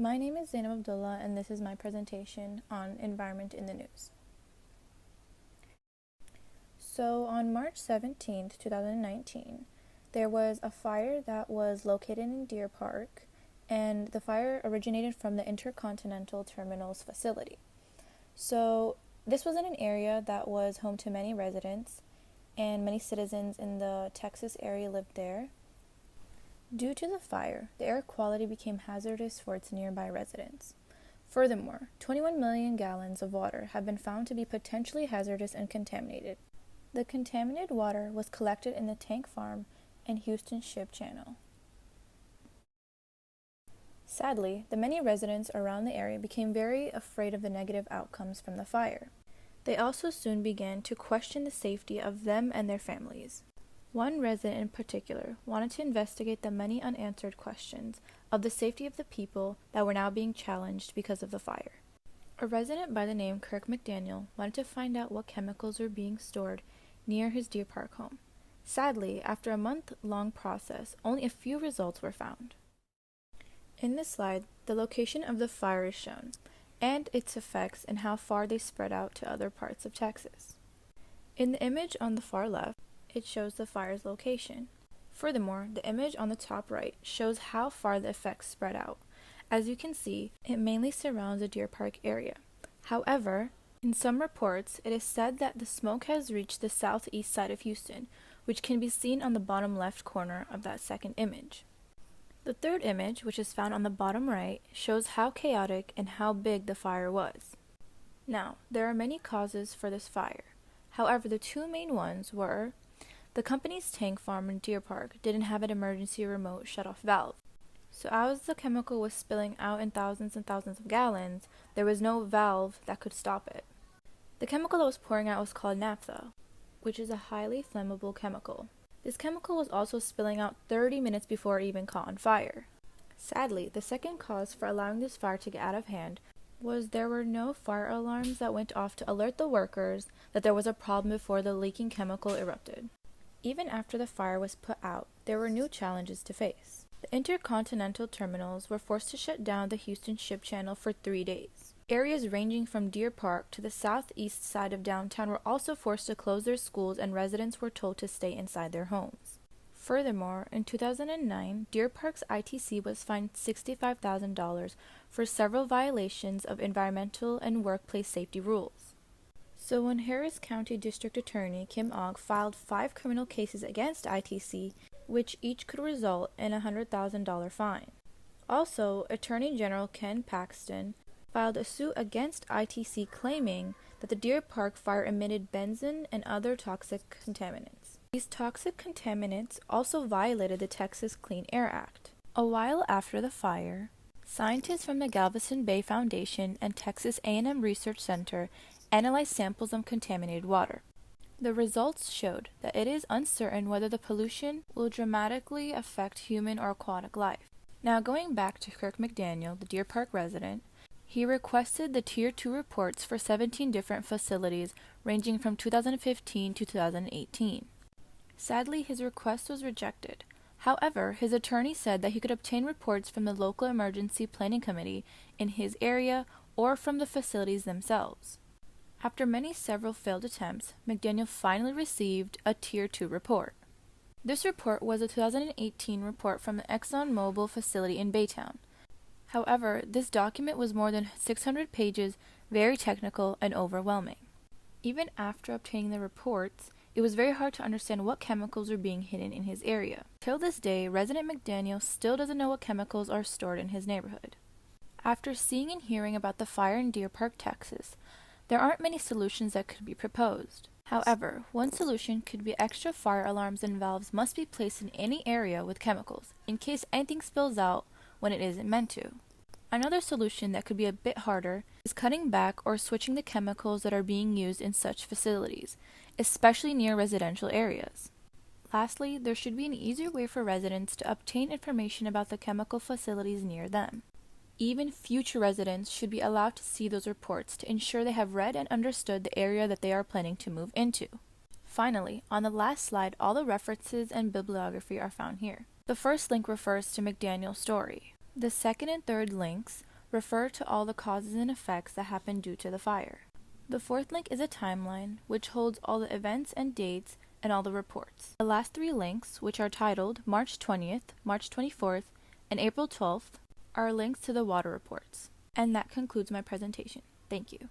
My name is Zainab Abdullah, and this is my presentation on environment in the news. So, on March 17th, 2019, there was a fire that was located in Deer Park, and the fire originated from the Intercontinental Terminals facility. So, this was in an area that was home to many residents, and many citizens in the Texas area lived there. Due to the fire, the air quality became hazardous for its nearby residents. Furthermore, 21 million gallons of water have been found to be potentially hazardous and contaminated. The contaminated water was collected in the tank farm and Houston Ship Channel. Sadly, the many residents around the area became very afraid of the negative outcomes from the fire. They also soon began to question the safety of them and their families. One resident in particular wanted to investigate the many unanswered questions of the safety of the people that were now being challenged because of the fire. A resident by the name Kirk McDaniel wanted to find out what chemicals were being stored near his Deer Park home. Sadly, after a month-long process, only a few results were found. In this slide, the location of the fire is shown, and its effects and how far they spread out to other parts of Texas. In the image on the far left, it shows the fire's location. Furthermore, the image on the top right shows how far the effects spread out. As you can see, it mainly surrounds the Deer Park area. However, in some reports, it is said that the smoke has reached the southeast side of Houston, which can be seen on the bottom left corner of that second image. The third image, which is found on the bottom right, shows how chaotic and how big the fire was. Now, there are many causes for this fire. However, the two main ones were the company's tank farm in Deer Park didn't have an emergency remote shut-off valve. So as the chemical was spilling out in thousands and thousands of gallons, there was no valve that could stop it. The chemical that was pouring out was called naphtha, which is a highly flammable chemical. This chemical was also spilling out 30 minutes before it even caught on fire. Sadly, the second cause for allowing this fire to get out of hand was there were no fire alarms that went off to alert the workers that there was a problem before the leaking chemical erupted. Even after the fire was put out, there were new challenges to face. The Intercontinental Terminals were forced to shut down the Houston Ship Channel for 3 days. Areas ranging from Deer Park to the southeast side of downtown were also forced to close their schools, and residents were told to stay inside their homes. Furthermore, in 2009, Deer Park's ITC was fined $65,000 for several violations of environmental and workplace safety rules. So when Harris County District Attorney Kim Ogg filed 5 criminal cases against ITC, which each could result in a $100,000 fine. Also, Attorney General Ken Paxton filed a suit against ITC claiming that the Deer Park fire emitted benzene and other toxic contaminants. These toxic contaminants also violated the Texas Clean Air Act. A while after the fire, scientists from the Galveston Bay Foundation and Texas A&M Research Center analyzed samples of contaminated water. The results showed that it is uncertain whether the pollution will dramatically affect human or aquatic life. Now going back to Kirk McDaniel, the Deer Park resident, he requested the Tier 2 reports for 17 different facilities ranging from 2015 to 2018. Sadly, his request was rejected. However, his attorney said that he could obtain reports from the local emergency planning committee in his area or from the facilities themselves. After several failed attempts, McDaniel finally received a Tier 2 report. This report was a 2018 report from the ExxonMobil facility in Baytown. However, this document was more than 600 pages, very technical and overwhelming. Even after obtaining the reports, it was very hard to understand what chemicals were being hidden in his area. Till this day, resident McDaniel still doesn't know what chemicals are stored in his neighborhood. After seeing and hearing about the fire in Deer Park, Texas, there aren't many solutions that could be proposed. However, one solution could be extra fire alarms and valves must be placed in any area with chemicals, in case anything spills out when it isn't meant to. Another solution that could be a bit harder is cutting back or switching the chemicals that are being used in such facilities, especially near residential areas. Lastly, there should be an easier way for residents to obtain information about the chemical facilities near them. Even future residents should be allowed to see those reports to ensure they have read and understood the area that they are planning to move into. Finally, on the last slide, all the references and bibliography are found here. The first link refers to McDaniel's story. The second and third links refer to all the causes and effects that happened due to the fire. The fourth link is a timeline, which holds all the events and dates and all the reports. The last three links, which are titled March 20th, March 24th, and April 12th, are links to the water reports. And that concludes my presentation. Thank you.